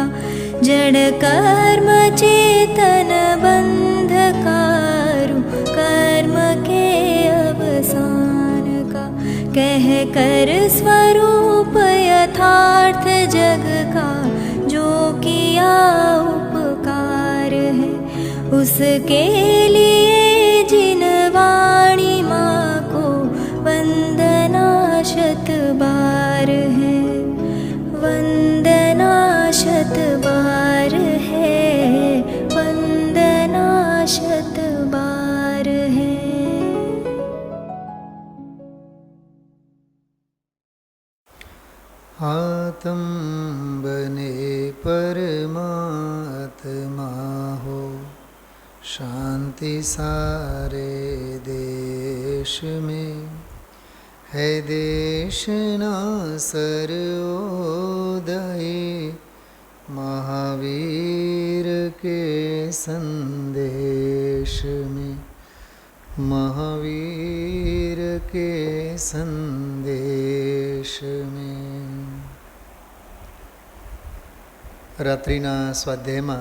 का जड़ कर्म चेतन बंधकारु कर्म के अवसान का कह कर स्वरूप यथार्थ जग का जो किया उपकार है उसके लिए जिन वाणी माँ को वंदना शत बार है वंदना शत बार है वंदना शत बार है। आत्म बने परमात्मा हो शांति सारे देश में है देश ना सर्वोदय महावीर के संदेश में महावीर के संदेश में। रात्रिना स्वाध्यायમાં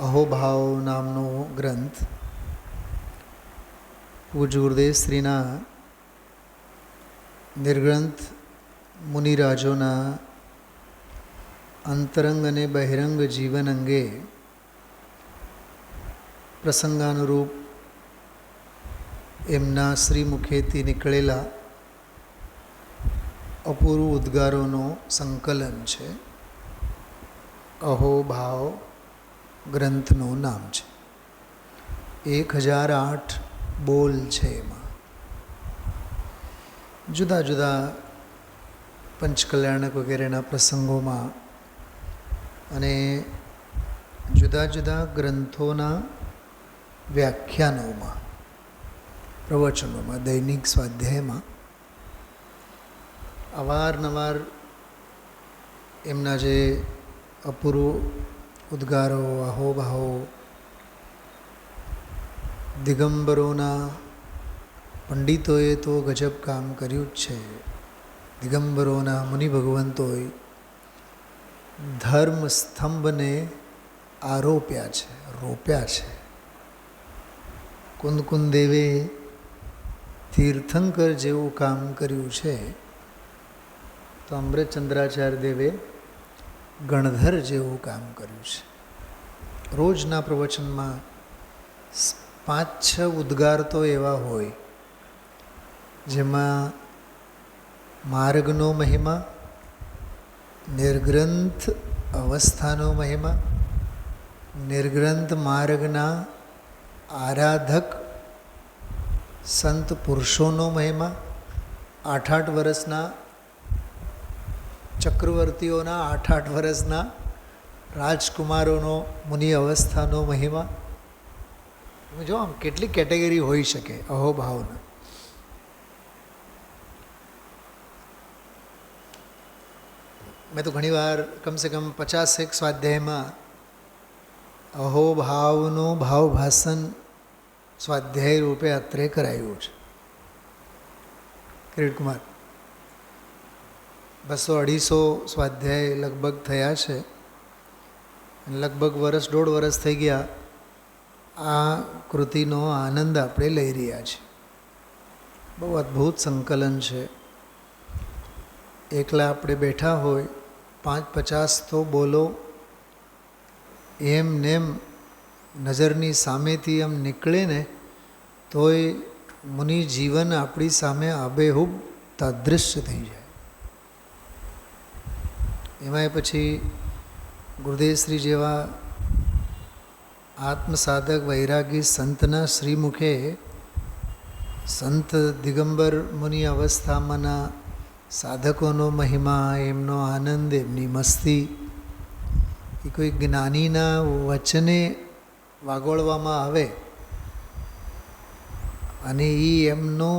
અહોભાવ નામનો ગ્રંથ પૂજ્ય ગુરુદેવ શ્રીના નિર્ગ્રંથ મુનિરાજોના અંતરંગ અને બહિરંગ જીવન અંગે પ્રસંગાનુરૂપ એમના શ્રીમુખેથી નીકળેલા અપૂર્વ ઉદ્ગારોનો સંકલન છે. અહોભાવ ગ્રંથનું નામ છે. 1008 બોલ છે. એમાં જુદા જુદા પંચકલ્યાણક વગેરેના પ્રસંગોમાં અને જુદા જુદા ગ્રંથોના વ્યાખ્યાનોમાં પ્રવચનોમાં દૈનિક સ્વાધ્યાયમાં અવારનવાર એમના જે અપૂર્વ ઉદ્ગારો અહોભાવો દિગંબરોના પંડિતોએ તો ગજબ કામ કર્યું જ છે. દિગંબરોના મુનિ ભગવંતોએ ધર્મ સ્તંભને આરોપ્યા છે, રોપ્યા છે. કુંદકુંદ દેવે તીર્થંકર જેવું કામ કર્યું છે તો અમૃતચંદ્રાચાર્ય દેવે ગણધર જેવું કામ કર્યું છે. રોજના પ્રવચનમાં 5-6 ઉદ્ગાર તો એવા હોય જેમાં માર્ગનો મહિમા, નિર્ગ્રંથ અવસ્થાનો મહિમા, નિર્ગ્રંથ માર્ગના આરાધક સંત પુરુષોનો મહિમા, 8-8 વર્ષના ચક્રવર્તીઓના 8-8 વર્ષના રાજકુમારોનો મુનિ અવસ્થાનો મહિમા. જો આમ કેટલી કેટેગરી હોઈ શકે અહોભાવના. મેં તો ઘણીવાર કમસે કમ 50 સ્વાધ્યાયમાં અહોભાવનું ભાવભાષણ સ્વાધ્યાય રૂપે અત્રે કરાયું છે. કિરીટકુમાર 200-250 સ્વાધ્યાય લગભગ થયા છે. લગભગ 1.5 વર્ષ થઈ ગયા આ કૃતિનો આનંદ આપણે લઈ રહ્યા છીએ. બહુ અદ્ભુત સંકલન છે. એકલા આપણે બેઠા હોય 5-50 તો બોલો એમ નેમ નજરની સામેથી એમ નીકળે ને તોય મુનિ જીવન આપણી સામે આબેહૂબ તાદૃશ્ય થઈ જાય. એમાંય પછી ગુરુદેવશ્રી જેવા આત્મસાધક વૈરાગી સંતના શ્રીમુખે સંત દિગંબર મુનિ અવસ્થામાંના સાધકોનો મહિમા, એમનો આનંદ, એમની મસ્તી એ કોઈ જ્ઞાનીના વચને વાગોળવામાં આવે અને એ એમનો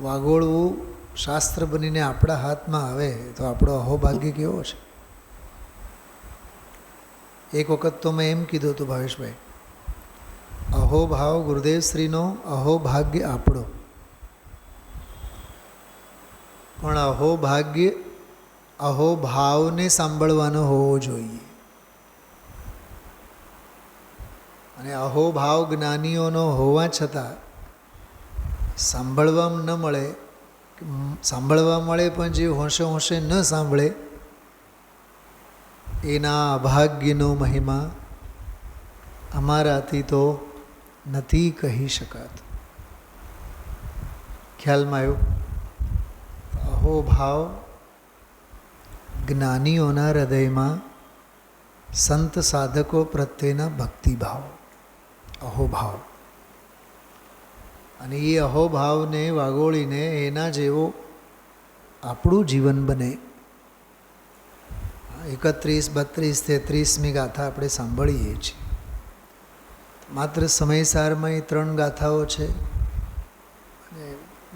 વાગોળવું શાસ્ત્ર બનીને આપણા હાથમાં આવે તો આપણો અહોભાગ્ય કેવો છે. એક વખત તો મેં એમ કીધું હતું ભાવેશભાઈ, અહોભાવ ગુરુદેવશ્રીનો, અહોભાગ્ય આપણો. પણ અહોભાગ્ય અહોભાવને સાંભળવાનો હોવો જોઈએ. અને અહોભાવ જ્ઞાનીઓનો હોવા છતાં સાંભળવામાં ન મળે, સાંભળવા મળે પણ જે હોંશે હોંશે ન સાંભળે એના અભાગ્યનો મહિમા અમારાથી તો નથી કહી શકાતો. ખ્યાલમાં આવ્યું? અહોભાવ જ્ઞાનીઓના હૃદયમાં સંત સાધકો પ્રત્યેના ભક્તિભાવ, અહોભાવ. અને એ અહોભાવને વાગોળીને એના જેવો આપણું જીવન બને. 31, 32, 33મી ગાથા આપણે સાંભળીએ છીએ. માત્ર સમયસારમાં એ 3 ગાથાઓ છે.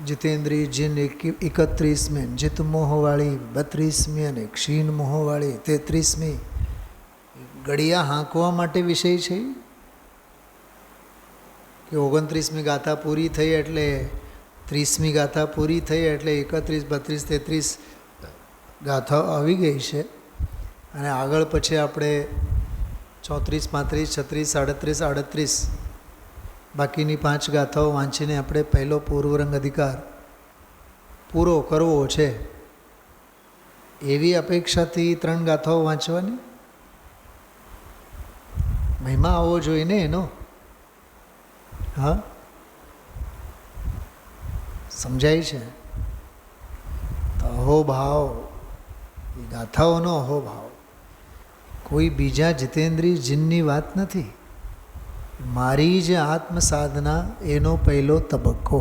જીતેન્દ્રિય જીન 31મી, જીત મોહવાળી 32મી અને ક્ષીણ મોહવાળી 33મી. ઘડિયા હાંકવા માટે વિષય છે કે 29મી ગાથા પૂરી થઈ એટલે 30મી ગાથા પૂરી થઈ એટલે 31, 32, 33 ગાથાઓ આવી ગઈ છે. અને આગળ પછી આપણે 34, 35, 36, 37, 38 બાકીની 5 ગાથાઓ વાંચીને આપણે પહેલો પૂર્વરંગ અધિકાર પૂરો કરવો છે. એવી અપેક્ષાથી 3 ગાથાઓ વાંચવાની. મહિમા આવવો જોઈએ ને એનો. હા, સમજાય છે? તો અહોભાવ, એ ગાથાઓનો અહોભાવ કોઈ બીજા જીતેન્દ્રિય જીનની વાત નથી. મારી જે આત્મ સાધના એનો પહેલો તબક્કો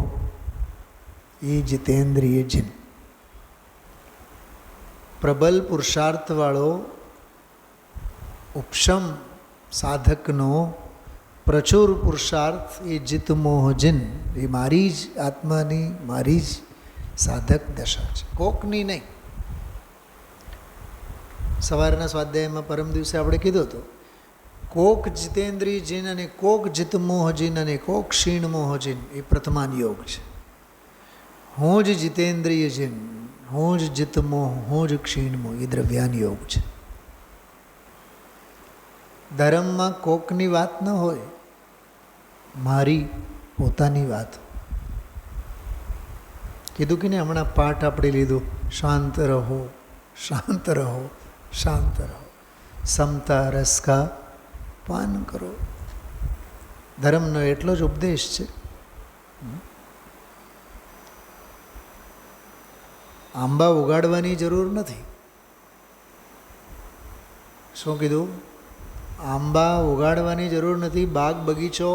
એ જીતેન્દ્રિય જીન. પ્રબલ પુરુષાર્થવાળો ઉપશમ સાધકનો પ્રચુર પુરુષાર્થ એ જીતમોહ જીન. એ મારી જ આત્માની, મારી જ સાધક દશા છે, કોકની નહીં. સવારના સ્વાધ્યાયમાં પરમ દિવસે આપણે કીધું હતું, કોક જીતેન્દ્રિય જીન અને કોક જીતમોહ જીન અને કોક ક્ષીણ મોહ જીન એ પ્રથમાન યોગ છે. હું જ જીતેન્દ્રિય જીન, હું જ જીતમોહ, હું જ ક્ષીણ મોહ એ દ્રવ્યાન યોગ છે. ધર્મમાં કોકની વાત ન હોય, મારી પોતાની વાત. કીધું કે નહીં, હમણાં પાઠ આપણે લીધું, શાંત રહો, શાંત રહો, શાંત રહો, સમતા રસ કા પાન કરો. ધર્મનો એટલો જ ઉપદેશ છે. આંબા ઉગાડવાની જરૂર નથી. શું કીધું? આંબા ઉગાડવાની જરૂર નથી. બાગ બગીચો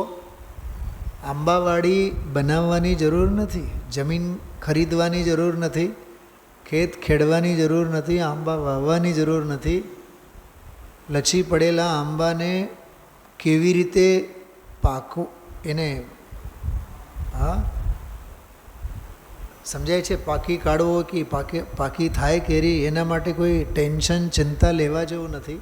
આંબાવાડી બનાવવાની જરૂર નથી. જમીન ખરીદવાની જરૂર નથી. ખેત ખેડવાની જરૂર નથી. આંબા વાવવાની જરૂર નથી. લચી પડેલા આંબાને કેવી રીતે પાકું, એને સમજાય છે, પાકી કાઢવો કે પાકી થાય કેરી, એના માટે કોઈ ટેન્શન, ચિંતા લેવા જેવું નથી.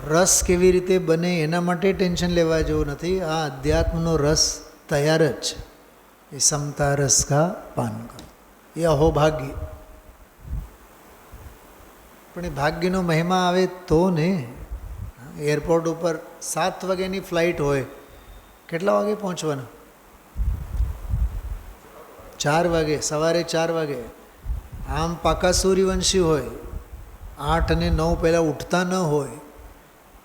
રસ કેવી રીતે બને એના માટે ટેન્શન લેવા જેવું નથી. આ અધ્યાત્મનો રસ તૈયાર જ છે. એ સમતા રસ કા પાન કરો. એ અહોભાગ્ય. પણ એ ભાગ્યનો મહિમા આવે તો ને. એરપોર્ટ ઉપર 7 વાગ્યાની ફ્લાઇટ હોય, કેટલા વાગે પહોંચવાનું? 4 વાગે, સવારે 4 વાગે. આમ પાકા સૂર્યવંશી હોય, 8 અને 9 પહેલાં ઉઠતા ન હોય,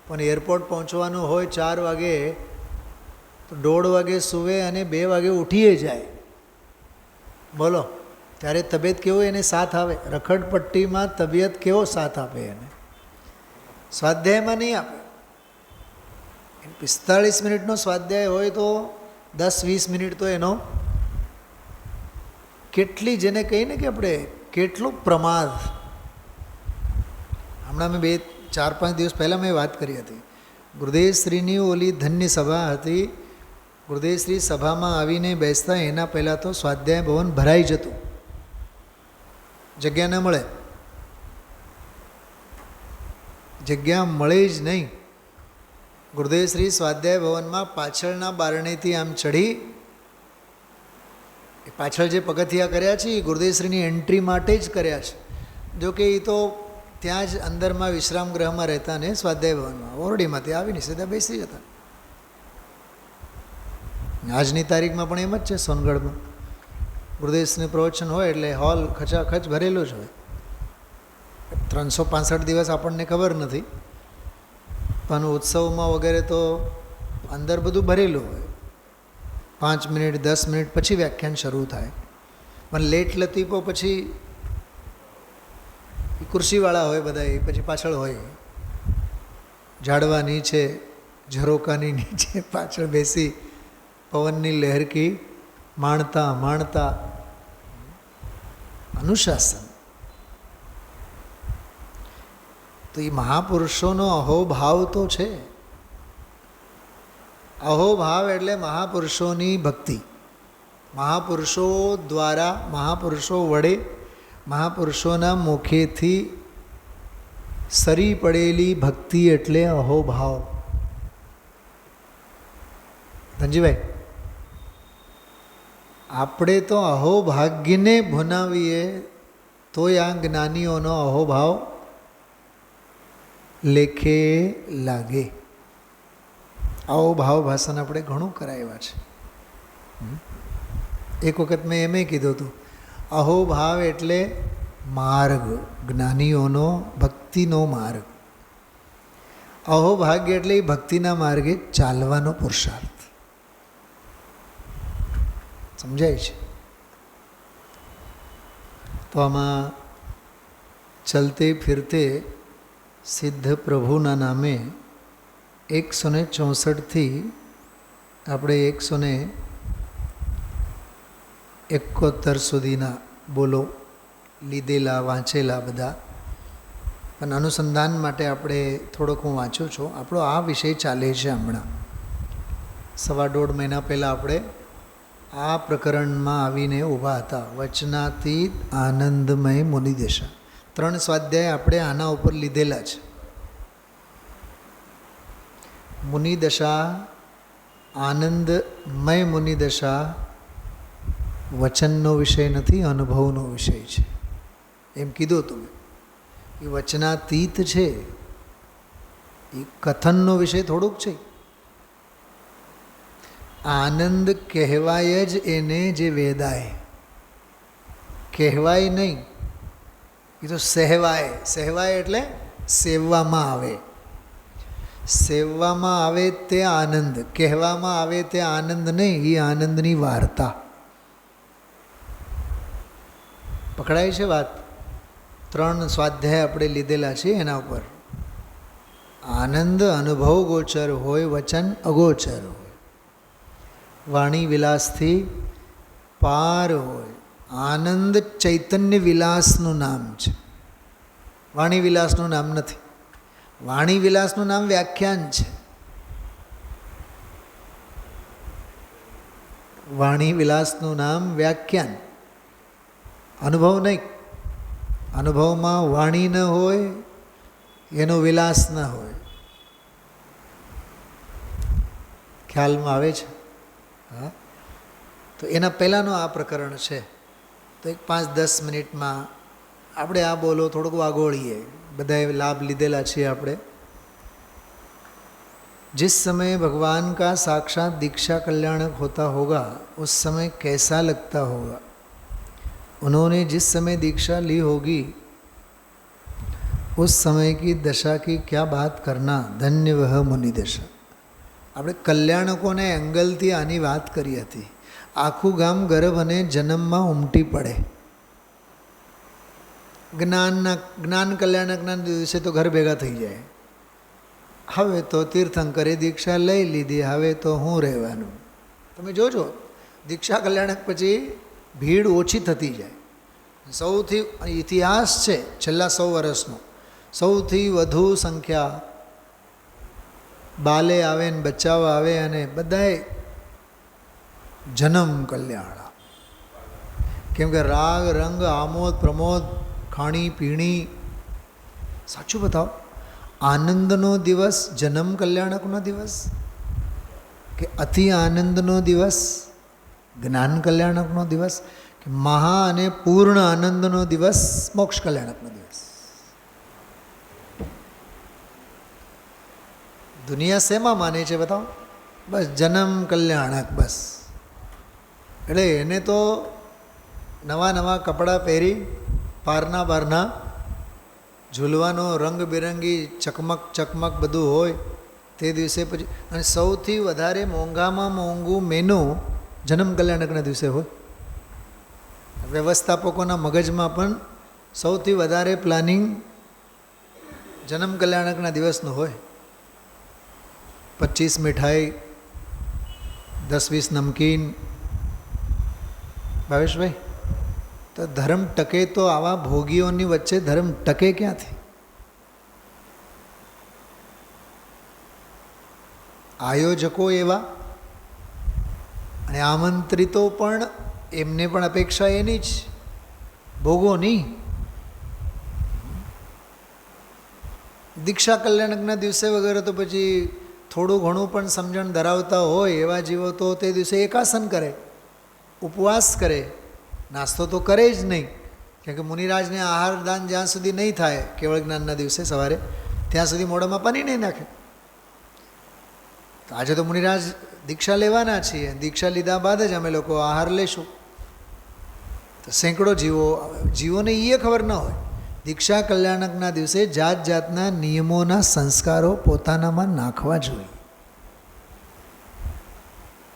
પણ એરપોર્ટ પહોંચવાનું હોય 4 વાગે, તો 1:30 વાગે સૂવે અને 2 વાગે ઉઠીએ જાય. બોલો, ત્યારે તબિયત કેવો એને સાથ આવે? રખડપટ્ટીમાં તબિયત કેવો સાથ આપે એને? સ્વાધ્યાયમાં નહીં આપે. 45 મિનિટનો સ્વાધ્યાય હોય તો 10-20 મિનિટ તો એનો કેટલી, જેને કહીને કે આપણે કેટલું પ્રમાદ. હમણાં મેં 4-5 દિવસ પહેલાં મેં વાત કરી હતી. ગુરુદેવશ્રીની ઓલી ધન્ય સભા હતી. ગુરુદેવશ્રી સભામાં આવીને બેસતા એના પહેલાં તો સ્વાધ્યાય ભવન ભરાઈ જતું, જગ્યા ન મળે. જગ્યા મળે જ નહીં. ગુરુદેવશ્રી સ્વાધ્યાય ભવનમાં પાછળના બારણેથી આમ ચડી, પાછળ જે પગથિયા કર્યા છે એ ગુરુદેવશ્રીની એન્ટ્રી માટે જ કર્યા છે. જો કે એ તો ત્યાં જ અંદરમાં વિશ્રામ ગૃહમાં રહેતા ને સ્વાધ્યાય ભવનમાં ઓરડીમાંથી આવીને સીધા બેસી જતા. આજની તારીખમાં પણ એમ જ છે. સોનગઢમાં ગુરુદેવનું પ્રવચન હોય એટલે હોલ ખચાખચ ભરેલો જ હોય. 365 દિવસ આપણને ખબર નથી, પણ ઉત્સવમાં વગેરે તો અંદર બધું ભરેલું હોય. 5 મિનિટ 10 મિનિટ પછી વ્યાખ્યાન શરૂ થાય, પણ લેટ લતીફો પછી ખુરશીવાળા હોય બધા, એ પછી પાછળ હોય, ઝાડવા નીચે ઝરોકાની નીચે પાછળ બેસી પવનની લહેરકી માણતા માણતા અનુશાસન. તો એ મહાપુરુષોનો અહોભાવ તો છે. અહોભાવ એટલે મહાપુરુષોની ભક્તિ. મહાપુરુષો દ્વારા, મહાપુરુષો વડે, મહાપુરુષોના મુખેથી સરી પડેલી ભક્તિ એટલે અહોભાવ. ધનજીભાઈ, આપણે તો અહોભાગ્યને ભુનાવીએ તોય આ જ્ઞાનીઓનો અહોભાવ લેખે લાગે. અહોભાવ ભાષણ આપણે ઘણું કરાવ્યા છે. એક વખત મેં એમ કીધું હતું, અહોભાવ એટલે માર્ગ, જ્ઞાનીઓનો ભક્તિનો માર્ગ. અહોભાગ્ય એટલે એ ભક્તિના માર્ગે ચાલવાનો પુરુષાર્થ. સમજાય છે? તો આમાં ચલતે ફિરતે સિદ્ધ પ્રભુના નામે 164થી આપણે 171 સુધીના બોલો લીધેલા, વાંચેલા બધા. પણ અનુસંધાન માટે આપણે થોડોક હું વાંચું છું. આપણો આ વિષય ચાલે છે હમણાં. 1.5 મહિના પહેલાં આપણે આ પ્રકરણમાં આવીને ઊભા હતા. વચનાતીત આનંદમય મુનિદશા. 3 સ્વાધ્યાય આપણે આના ઉપર લીધેલા છે. મુનિદશા, આનંદમય મુનિદશા વચનનો વિષય નથી, અનુભવનો વિષય છે. એમ કીધું તમે. એ વચનાતીત છે, એ કથનનો વિષય થોડુંક છે. આનંદ કહેવાય જ એને જે વેદાય, કહેવાય નહીં, એ તો સહેવાય. સહેવાય એટલે સેવવામાં આવે. સેવવામાં આવે તે આનંદ, કહેવામાં આવે તે આનંદ નહીં, એ આનંદની વાર્તા. પકડાય છે વાત? 3 સ્વાધ્યાય આપણે લીધેલા છે એના ઉપર. આનંદ અનુભવ ગોચર હોય, વચન અગોચર હોય, વાણી વિલાસથી પાર હોય. આનંદ ચૈતન્ય વિલાસનું નામ છે, વાણી વિલાસનું નામ નથી. વાણી વિલાસનું નામ વ્યાખ્યાન છે. વાણી વિલાસનું નામ વ્યાખ્યાન, અનુભવ નહીં. અનુભવમાં વાણી ન હોય, એનો વિલાસ ન હોય. ખ્યાલમાં આવે છે? હા. તો એના પહેલાંનો આ પ્રકરણ છે. તો એક 5-10 મિનિટમાં આપણે આ બોલો થોડુંક વાગોળીએ. બધાએ લાભ લીધેલા છીએ આપણે. जिस समय भगवान का साक्षात दीक्षा कल्याणक होता होगा उस समय कैसा लगता होगा. उन्होंने जिस समय दीक्षा ली होगी उस समय की दशा की क्या बात करना. धन्य वह मुनि दशा. આપણે કલ્યાણકોને એંગલથી આની વાત કરી હતી. આખું ગામ ગર્ભ અને જન્મમાં ઉમટી પડે. જ્ઞાન કલ્યાણકના દિવસે તો ઘર ભેગા થઈ જાય. હવે તો તીર્થંકરે દીક્ષા લઈ લીધી, હવે તો હું રહેવાનું. તમે જોજો, દીક્ષા કલ્યાણક પછી ભીડ ઓછી થતી જાય. સૌથી ઇતિહાસ છે છેલ્લા 100 વર્ષનો, સૌથી વધુ સંખ્યા બાલે આવે ને બચ્ચાઓ આવે અને બધાએ જન્મ કલ્યાણ. કેમ કે રાગ રંગ આમોદ પ્રમોદ ખાણી પીણી. સાચું બતાવો, આનંદનો દિવસ જન્મ કલ્યાણકનો દિવસ કે અતિ આનંદનો દિવસ જ્ઞાન કલ્યાણકનો દિવસ કે મહા અને પૂર્ણ આનંદનો દિવસ મોક્ષ કલ્યાણકનો દિવસ. દુનિયા શેમાં માને છે બતાવો? બસ જન્મ કલ્યાણક, બસ. એટલે એને તો નવા નવા કપડાં પહેરી પારના બારના ઝૂલવાનો રંગબેરંગી ચકમક ચકમક બધું હોય તે દિવસે. પછી અને સૌથી વધારે મોંઘામાં મોંઘું મેનુ જન્મ કલ્યાણકના દિવસે હોય. વ્યવસ્થાપકોના મગજમાં પણ સૌથી વધારે પ્લાનિંગ જન્મ કલ્યાણકના દિવસનું હોય. 25 મીઠાઈ, 10-20 નમકીન. ભાવેશભાઈ, તો ધર્મ ટકે તો આવા ભોગીઓની વચ્ચે ધર્મ ટકે ક્યાંથી? આયોજકો એવા અને આમંત્રિતો પણ એમને પણ અપેક્ષા એની જ, ભોગોની. દીક્ષા કલ્યાણકના દિવસે વગેરે તો પછી થોડું ઘણું પણ સમજણ ધરાવતા હોય એવા જીવો તો તે દિવસે એકાસન કરે, ઉપવાસ કરે, નાસ્તો તો કરે જ નહીં. કેમ કે મુનિરાજને આહાર દાન જ્યાં સુધી નહીં થાય કેવળ જ્ઞાનના દિવસે સવારે, ત્યાં સુધી મોઢામાં પાણી નહીં નાખે. આજે તો મુનિરાજ દીક્ષા લેવાના છીએ, દીક્ષા લીધા બાદ જ અમે લોકો આહાર લેશું. તો સેંકડો જીવોને એ ખબર ન હોય. દીક્ષા કલ્યાણકના દિવસે જાત જાતના નિયમોના સંસ્કારો પોતાનામાં નાખવા જોઈએ.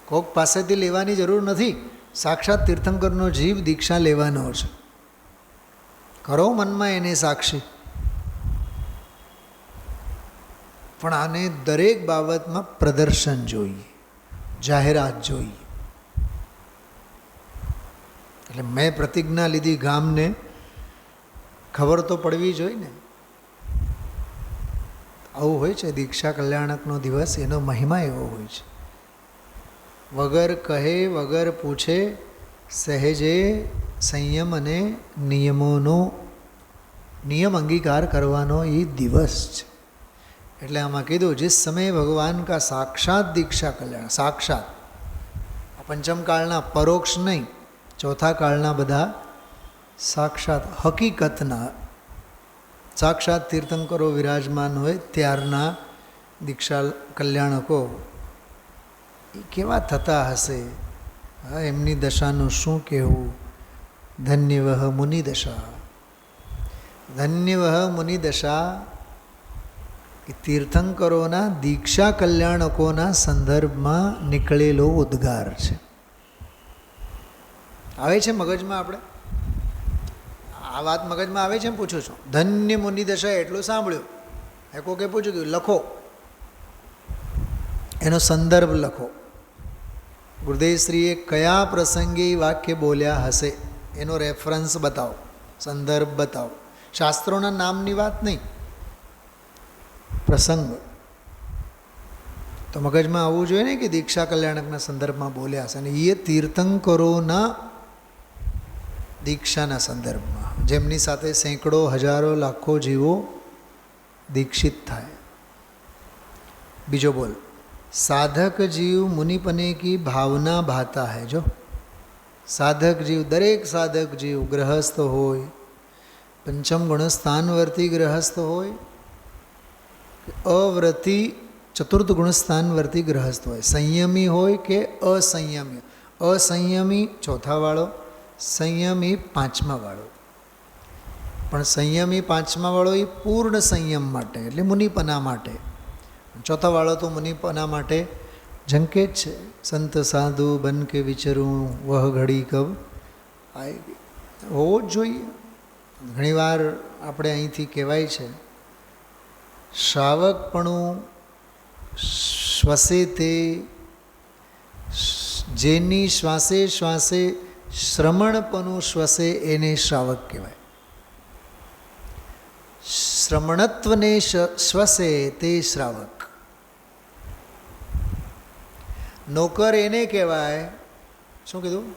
કોક પાસેથી લેવાની જરૂર નથી. સાક્ષાત તીર્થંકરનો જીવ દીક્ષા લેવાનો છે. કરો મનમાં એને સાક્ષી. પણ આને દરેક બાબતમાં પ્રદર્શન જોઈએ, જાહેરાત જોઈએ. એટલે મેં પ્રતિજ્ઞા લીધી, ગામને ખબર તો પડવી જોઈએ ને. આવું હોય છે દીક્ષા કલ્યાણકનો દિવસ, એનો મહિમા એવો હોય છે. વગર કહે વગર પૂછે સહેજે સંયમ અને નિયમ અંગીકાર કરવાનો એ દિવસ છે. એટલે આમાં કીધું, जिस समय भगवान का साक्षात दीक्षा कल्याण, साक्षात पंचम कालना परोक्ष नहीं, चौथा कालना बधा साक्षात हकीकतना साक्षात तीर्थंकरो विराजमान होय त्यारना दीक्षा कल्याणको केवा थता हसे. एमनी दशानुं शुं कहेवुं? धन्यवह मुनि दशा. धन्यवह मुनि दशा એ તીર્થંકરોના દીક્ષા કલ્યાણકોના સંદર્ભમાં નીકળેલો ઉદ્ગાર છે. આવે છે મગજમાં? આપણે આ વાત મગજમાં આવે છે? પૂછું છું. ધન્ય મુનિ દશા એટલું સાંભળ્યું. એ કોકે પૂછ્યું કે લખો, એનો સંદર્ભ લખો. ગુરુદેવશ્રીએ કયા પ્રસંગે એ વાક્ય બોલ્યા હશે એનો રેફરન્સ બતાવો, સંદર્ભ બતાવો. શાસ્ત્રોના નામની વાત નહીં, પ્રસંગ. તો મગજમાં આવવું જોઈએ ને કે દીક્ષા કલ્યાણકના સંદર્ભમાં બોલ્યા હશે. અને એ તીર્થંકરોના દીક્ષાના સંદર્ભમાં, જેમની સાથે સેંકડો હજારો લાખો જીવો દીક્ષિત થાય. બીજો બોલ, साधक जीव मुनिपने की भावना भाता है. जो साधक जीव, दरेक साधक जीव गृहस्थ होय, पंचम गुण स्थानवर्ती गृहस्थ होय, अव्रती चतुर्थ गुण स्थानवर्ती गृहस्थ होय, संयमी होय के असंयमी. असंयमी चौथा वाळो, संयमी પાંચમા વાળો. પણ સંયમી પાંચમા વાળો એ પૂર્ણ સંયમ માટે, એટલે મુનિપના માટે. ચોથા વાળો તો મુનિપના માટે ઝંકે જ છે. સંત સાધુ બન કે વિચરું વહ ઘડી કબ આएगी. હોવો જ જોઈએ. ઘણીવાર આપણે અહીંથી કહેવાય છે, શ્રાવકપણું શ્વસે તે, જેની શ્વાસે શ્વાસે શ્રમણપણું શ્વસે એને શ્રાવક કહેવાય. શ્રમણત્વને શ્વસે તે શ્રાવક. નોકર એને કહેવાય, શું કીધું?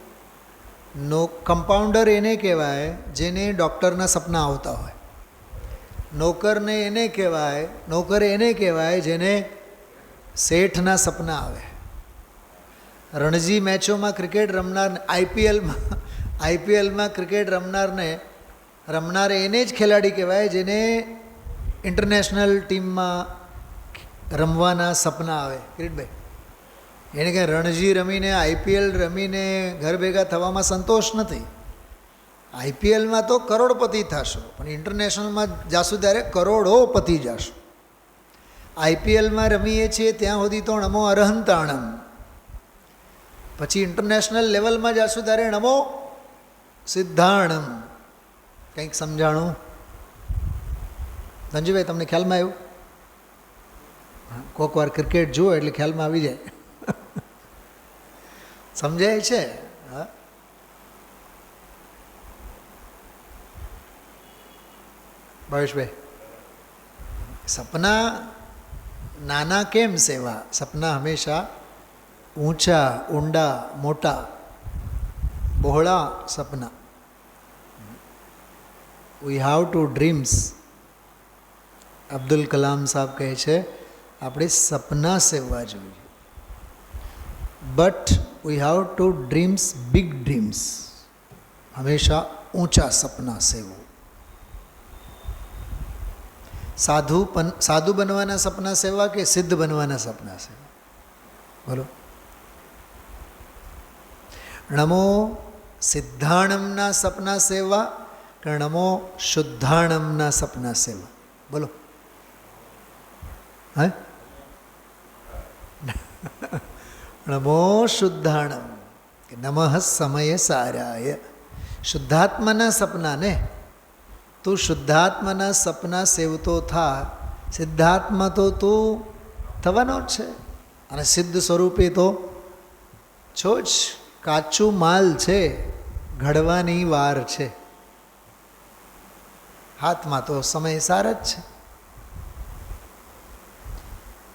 કમ્પાઉન્ડર એને કહેવાય જેને ડૉક્ટરના સપના આવતા હોય. નોકરને એને કહેવાય, નોકર એને કહેવાય જેને શેઠના સપના આવે. રણજી મેચોમાં ક્રિકેટ રમનાર, આઈપીએલમાં ક્રિકેટ રમનાર એને જ ખેલાડી કહેવાય જેને ઇન્ટરનેશનલ ટીમમાં રમવાના સપના આવે. કિરીટભાઈ, એને કંઈ રણજી રમીને આઈપીએલ રમીને ઘર ભેગા થવામાં સંતોષ નથી. આઈપીએલમાં તો કરોડપતિ થશો, પણ ઇન્ટરનેશનલમાં જાશું ત્યારે કરોડોપતિ જશો. આઈપીએલમાં રમીએ છીએ ત્યાં સુધી તો નમો અરહંતાણમ, પછી ઇન્ટરનેશનલ લેવલમાં જાશું ત્યારે નમો સિદ્ધાણમ. કંઈક સમજાણું? ધનજીભાઈ, તમને ખ્યાલમાં આવ્યું? કોઈક વાર ક્રિકેટ જુઓ એટલે ખ્યાલમાં આવી જાય. સમજાય છે? હા. ભાવેશભાઈ, સપના નાના કેમ સેવા? સપના હંમેશા ઊંચા, ઊંડા, મોટા, બહોળા સપના. We have to dreams. Abdul Kalam સાહેબ કહે છે આપણે સપના સેવવા જોઈએ, but we have to dreams big dreams. હંમેશા ઊંચા સપના સેવો. સાધુ બનવાના સપના સેવા કે સિદ્ધ બનવાના સપના સેવા? બોલો. નમો સિદ્ધાણમના સપના સેવા કે નમો શુદ્ધાણમના સપના સેવા? બોલો. હે? નમો શુદ્ધાણમ કે નમઃ સમય સારાય. શુદ્ધાત્માના સપના ને તું શુદ્ધાત્માના સપના સેવતો થા. સિદ્ધાત્મા તો તું થવાનો જ છે, અને સિદ્ધ સ્વરૂપે તો છો જ. કાચું માલ છે, ઘડવાની વાર છે. હાથમાં તો સમય સાર જ છે.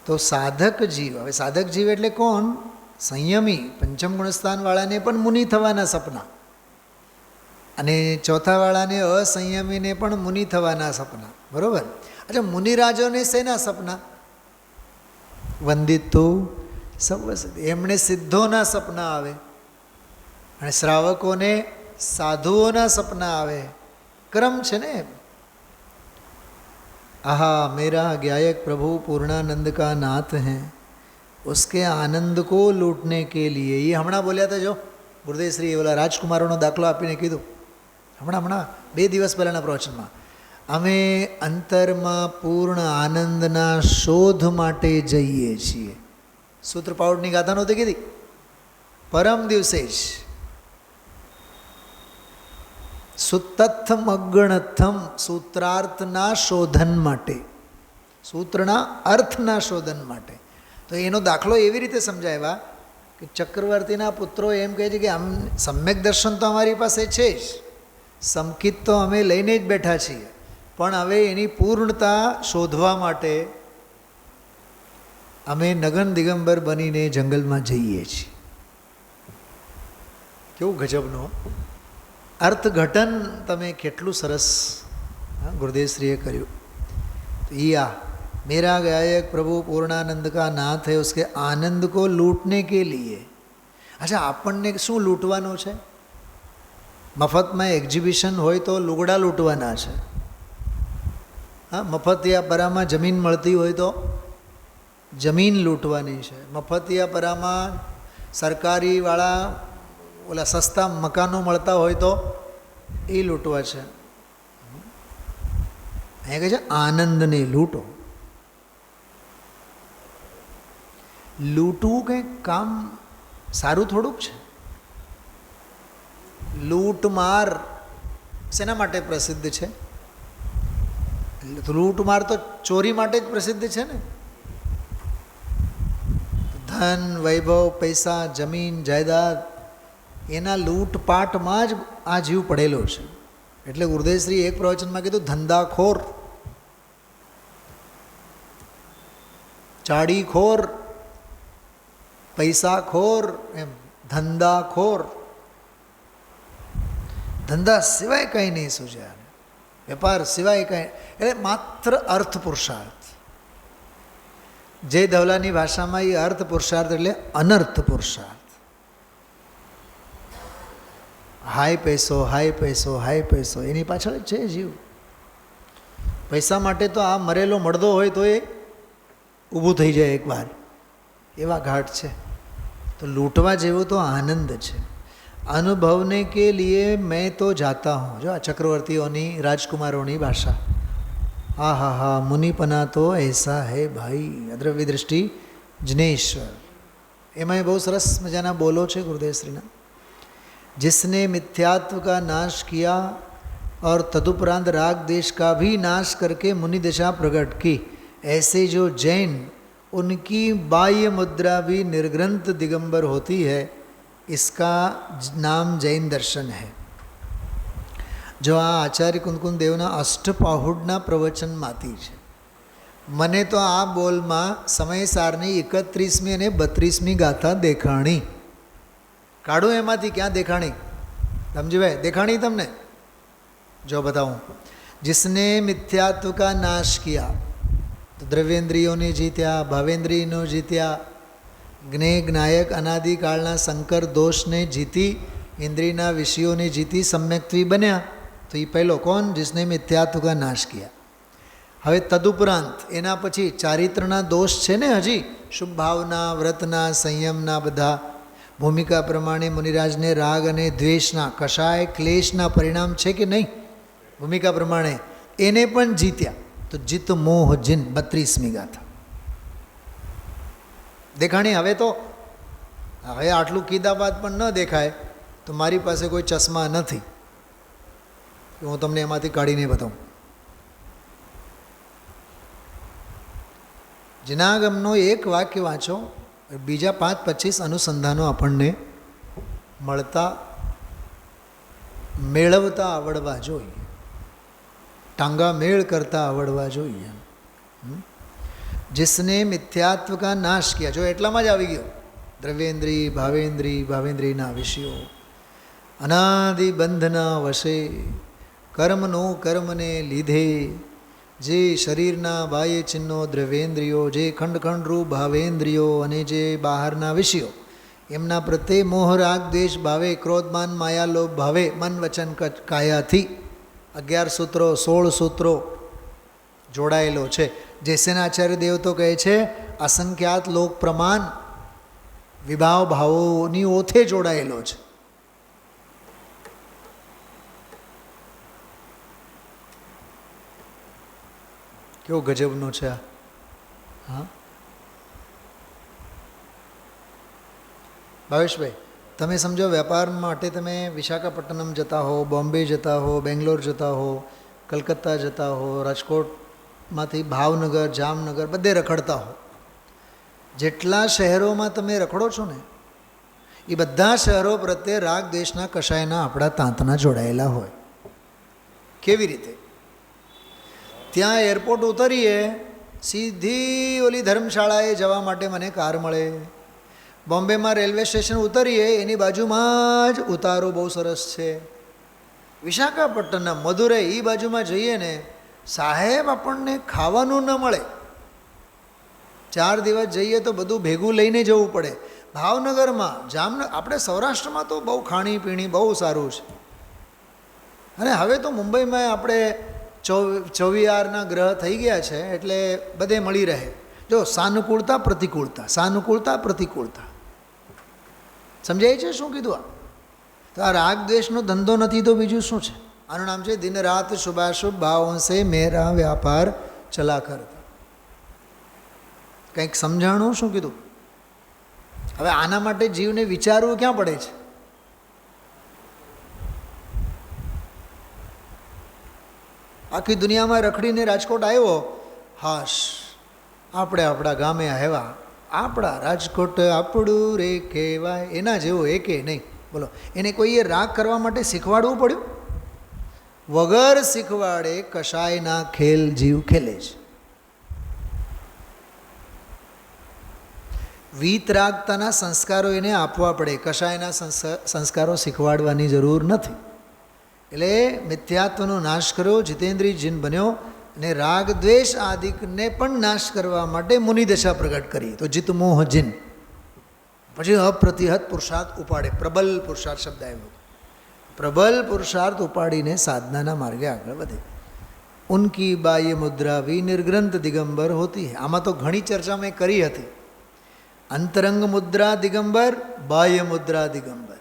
તો સાધક જીવ, હવે સાધક જીવ એટલે કોણ? સંયમી. પંચમ ગુણસ્થાનવાળાને પણ મુનિ થવાના સપના, અને ચોથાવાળાને અસંયમીને પણ મુનિ થવાના સપના. બરાબર? અચ્છા, મુનિરાજોને શેના સપના? વંદિતો સર્વસિદ્ધ. એમણે સિદ્ધોના સપના આવે, અને શ્રાવકોને સાધુઓના સપના આવે. ક્રમ છે ને. आहा मेरा गायक प्रभु पूर्णानंद का नाथ हैं, उसके आनंद को लूटने के लिए. ये હમણાં બોલ્યા હતા જો ગુરુદેવ શ્રી ઓલા રાજકુમારોનો દાખલો આપીને કીધું હમણાં 2 દિવસ પહેલાંના પ્રવચનમાં. અમે અંતરમાં પૂર્ણ આનંદના શોધ માટે જઈએ છીએ. સૂત્ર પાઉડની ગાથા નહોતી કીધી પરમ દિવસે જ. સુતથમ અગણથમ, સૂત્રાર્થના શોધન માટે, સૂત્રના અર્થના શોધન માટે. તો એનો દાખલો એવી રીતે સમજાવ્યા કે ચક્રવર્તીના પુત્રો એમ કહે છે કે આમ સમ્યક દર્શન તો અમારી પાસે છે જ, સમકિત તો અમે લઈને જ બેઠા છીએ, પણ હવે એની પૂર્ણતા શોધવા માટે અમે નગન દિગંબર બનીને જંગલમાં જઈએ છીએ. કેવું ગજબનું અર્થઘટન તમે કેટલું સરસ ગુરુદેવશ્રીએ કર્યું. તો યા मेरा गायक प्रभु पूर्णानंद का नाथ है, उसके आनंद को लूटने के लिए. अच्छा, આપણને શું લૂંટવાનું છે? મફતમાં એક્ઝિબિશન હોય તો લુગડા લૂંટવાના છે. હા, મફતિયાપરામાં જમીન મળતી હોય તો જમીન લૂંટવાની છે. મફતિયાપરામાં સરકારીવાળા ઓલા સસ્તા મકાનો મળતા હોય તો એ લૂંટવા છે. અહીંયા કહે છે આનંદને લૂંટો. લૂંટવું કંઈક કામ સારું થોડુંક છે. લૂંટમાર શેના માટે પ્રસિદ્ધ છે? લૂંટમાર તો ચોરી માટે જ પ્રસિદ્ધ છે ને. ધન, વૈભવ, પૈસા, જમીન, જાયદાદ, એના લૂંટપાટમાં જ આ જીવ પડેલો છે. એટલે ગુરુદેવશ્રી એક પ્રવચનમાં કીધું ધંધાખોર, ચાડીખોર, પૈસાખોર, એમ ધંધાખોર. ધંધા સિવાય કંઈ નહીં સૂજ્યા, વેપાર સિવાય કંઈ, એટલે માત્ર અર્થ પુરુષાર્થ. જય ધવલાની ભાષામાં એ અર્થ પુરુષાર્થ એટલે અનર્થ પુરુષાર્થ. હાય પૈસો, હાય પૈસો, હાય પૈસો, એની પાછળ છે જીવ. પૈસા માટે તો આ મરેલો મળદો હોય તો એ ઊભું થઈ જાય એકવાર, એવા ઘાટ છે. તો લૂંટવા જેવો તો આનંદ છે. અનુભવને કે લીએ મેં તો જાતા હું. જો આ ચક્રવર્તીઓની, રાજકુમારોની ભાષા. હા હા હા, મુનિપના તો એસા હે ભાઈ. અદ્રવ્ય દૃષ્ટિ જનેશ્વર, એમાં બહુ સરસ મજાના બોલો છે ગુરુદેવશ્રીના. जिसने मिथ्यात्व का नाश किया और तदुपरांत राग देश का भी नाश करके मुनि दशा प्रकट की, ऐसे जो जैन, उनकी बाह्य मुद्रा भी निर्ग्रंथ दिगंबर होती है. इसका नाम जैन दर्शन है. जो આ આચાર્ય કુંદકુંદ દેવના અષ્ટપાહુડના પ્રવચનમાંથી છે. મને તો આ બોલમાં સમયસારની 31મી અને 32મી ગાથા દેખાણી. કાઢું એમાંથી, ક્યાં દેખાણી સમજીભાઈ? દેખાણી તમને જો બતાવું. जिसने मिथ्यात्व का नाश किया, तो દ્રવ્યેન્દ્રિયોને જીત્યા, ભાવેન્દ્રિયનો જીત્યા, જ્ઞેય જ્ઞાયક અનાદિકાળના શંકર દોષને જીતી, ઇન્દ્રિયના વિષયોને જીતી સમ્યક્ત્વી બન્યા. તો એ પહેલો કોણ? जिसने मिथ्यात्व का नाश किया. હવે તદુપરાંત એના પછી ચારિત્રના દોષ છે ને, હજી શુભ ભાવના, વ્રતના, સંયમના બધા ભૂમિકા પ્રમાણે મુનિરાજને રાગ અને દ્વેષના, કષાય ક્લેશના પરિણામ છે કે નહીં, ભૂમિકા પ્રમાણે એને પણ જીત્યા. તો જીત મોહ જીન 32મી ગાથા દેખાણી. હવે આટલું કીધા બાદ પણ ન દેખાય તો મારી પાસે કોઈ ચશ્મા નથી, હું તમને એમાંથી કાઢીને બતાવું. જનાગમનો એક વાક્ય વાંચો, બીજા 5-25 અનુસંધાનો આપણને મળતા મેળવતા આવડવા જોઈએ, ટાંગા મેળ કરતા આવડવા જોઈએ. जिसने मिथ्यात्व का नाश किया, जो એટલામાં જ આવી ગયો. દ્રવ્યેન્દ્રિય, ભાવેન્દ્રિયના વિષયો અનાદિ બંધના વશે, કર્મનો કર્મને લીધે, જે શરીરના બાહ્ય ચિહ્નો દ્રવ્યેન્દ્રિયો, જે ખંડ ખંડરૂપ ભાવેન્દ્રિયો અને જે બહારના વિષયો, એમના પ્રત્યે મોહ રાગ દ્વેષ ભાવે, ક્રોધમાન માયા લોભ ભાવે, મન વચન કાયાથી 11 સૂત્રો 16 સૂત્રો જોડાયેલો છે. જેસેના આચાર્ય દેવ તો કહે છે અસંખ્યાત લોક પ્રમાણ વિભાવ ભાવોની ઓથે જોડાયેલો છે. કેવો ગજબનો છે આ. હા ભાવેશભાઈ, તમે સમજો વેપાર માટે તમે વિશાખાપટ્ટનમ જતા હો, બોમ્બે જતા હો, બેંગ્લોર જતા હો, કલકત્તા જતા હો, રાજકોટમાંથી ભાવનગર, જામનગર બધે રખડતા હો. જેટલા શહેરોમાં તમે રખડો છો ને, એ બધા શહેરો પ્રત્યે રાગ દેશના કષાયના આપણા તાંતના જોડાયેલા હોય. કેવી રીતે? ત્યાં એરપોર્ટ ઉતરીએ, સીધી ઓલી ધર્મશાળાએ જવા માટે મને કાર મળે. બોમ્બેમાં રેલવે સ્ટેશન ઉતરીએ, એની બાજુમાં જ ઉતારો બહુ સરસ છે. વિશાખાપટ્ટનમ, મદુરાઈ, એ બાજુમાં જઈએ ને સાહેબ આપણને ખાવાનું ન મળે. 4 દિવસ જઈએ તો બધું ભેગું લઈને જવું પડે. ભાવનગરમાં, આપણે સૌરાષ્ટ્રમાં તો બહુ ખાણીપીણી બહુ સારું છે. અને હવે તો મુંબઈમાં આપણે 24 ગ્રહ થઈ ગયા છે, એટલે બધે મળી રહે. જો સાનુકૂળતા પ્રતિકૂળતા, સાનુકૂળતા પ્રતિકૂળતા સમજાય છે શું કીધું? તો આ રાગ દ્વેષનો ધંધો નથી તો બીજું શું છે? આનું નામ છે દિન રાત શુભાશુભ ભાવોं से मेरा व्यापार चला करता. કંઈક સમજાણું શું કીધું? હવે આના માટે જીવને વિચારવું ક્યાં પડે છે? આખી દુનિયામાં રખડીને રાજકોટ આવ્યો, હાશ આપણે આપણા ગામે આવ્યા, આપણા રાજકોટ આપણું રે કહેવાય, એના જેવો એકે નહીં. બોલો, એને કોઈએ રાગ કરવા માટે શીખવાડવું પડ્યું? વગર શીખવાડે કશાયના ખેલ જીવ ખેલે છે. વીતરાગતાના સંસ્કારો એને આપવા પડે, કશાયના સંસ્કારો શીખવાડવાની જરૂર નથી. એટલે મિથ્યાત્વનો નાશ કર્યો, જીતેન્દ્રિય જીન બન્યો, અને રાગ દ્વેષ આદિકને પણ નાશ કરવા માટે મુનિદશા પ્રગટ કરી. તો જીત મોહ જીન, પછી અપ્રતિહત પુરુષાર્થ ઉપાડે. પ્રબલ પુરુષાર્થ શબ્દ આવ્યો. પ્રબલ પુરુષાર્થ ઉપાડીને સાધનાના માર્ગે આગળ વધે. ઉનકી બાહ્ય મુદ્રા વિનિર્ગ્રંથ દિગંબર હોતી હૈ. આમાં તો ઘણી ચર્ચા મેં કરી હતી. અંતરંગ મુદ્રા દિગંબર, બાહ્ય મુદ્રા દિગંબર.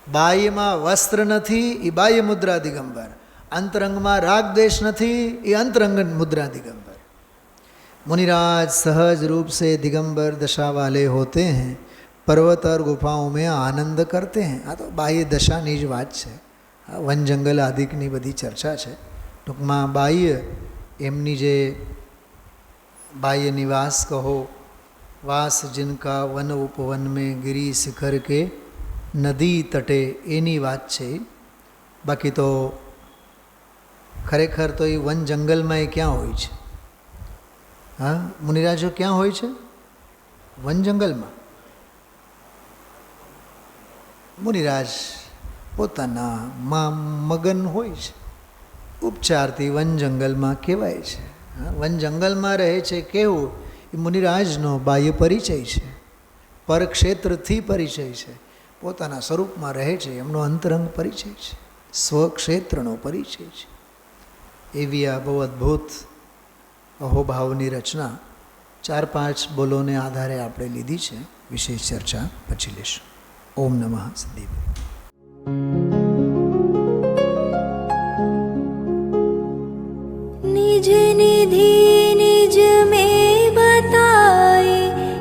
બાહ્યમાં વસ્ત્ર નથી એ બાહ્ય મુદ્રા દિગંબર, અંતરંગમાં રાગ દ્વેષ નથી એ અંતરંગ મુદ્રા દિગંબર. मुनिराज सहज रूप से दिगंबर दशा वाले होते हैं, पर्वत और गुफाओं में आनंद करते हैं. આ તો બાહ્ય દશાની જ વાત છે. વન જંગલ આદિકની બધી ચર્ચા છે. ટૂંકમાં બાહ્ય એમની જે બાહ્ય નિવાસ કહો, વાસ जिनका वन उपवन में गिरी शिखर के નદી તટે, એની વાત છે. બાકી તો ખરેખર તો એ વન જંગલમાં એ ક્યાં હોય છે? હા, મુનિરાજો ક્યાં હોય છે? વન જંગલમાં. મુનિરાજ પોતાના માં મગન હોય છે. ઉપચારથી વન જંગલમાં કહેવાય છે. વન જંગલમાં રહે છે કેવું એ મુનિરાજનો બાહ્ય પરિચય છે, પરક્ષેત્રથી પરિચય છે. પોતાના સ્વરૂપમાં રહે છે એમનો અંતરંગ પરિચય છે, સ્વક્ષેત્રનો પરિચય છે. એવી આ બહુ અદ્ભુત અહોભાવની રચના 4-5 બોલોને આધારે આપણે લીધી છે. વિશેષ ચર્ચા પછી લેશું. ઓમ નમઃ સદીપ. निज निधि निज में बताए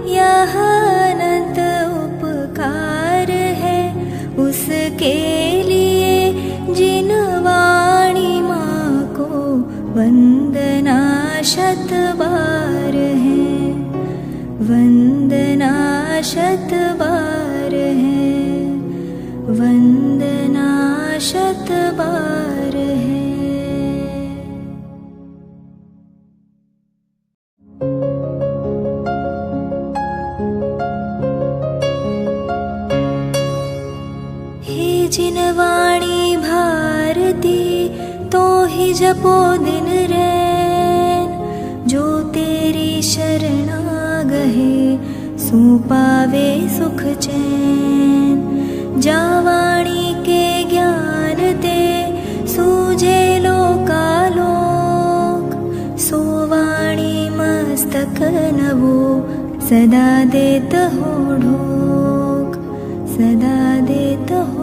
यह अनंत उपकार है, उसके लिए जिन वाणी माँ को वंदना शत बार है, वंदना शत बार है, वंदना शत बार है. जिन वाणी भारती तो ही जपो दिन रैन, जो तेरी शरणा गहे सो पावे सुख चैन. जा वाणी के ज्ञान ते सूझे लोकालोक, सो वाणी मस्तक नवो सदा देत हो ढोक, सदा देत हो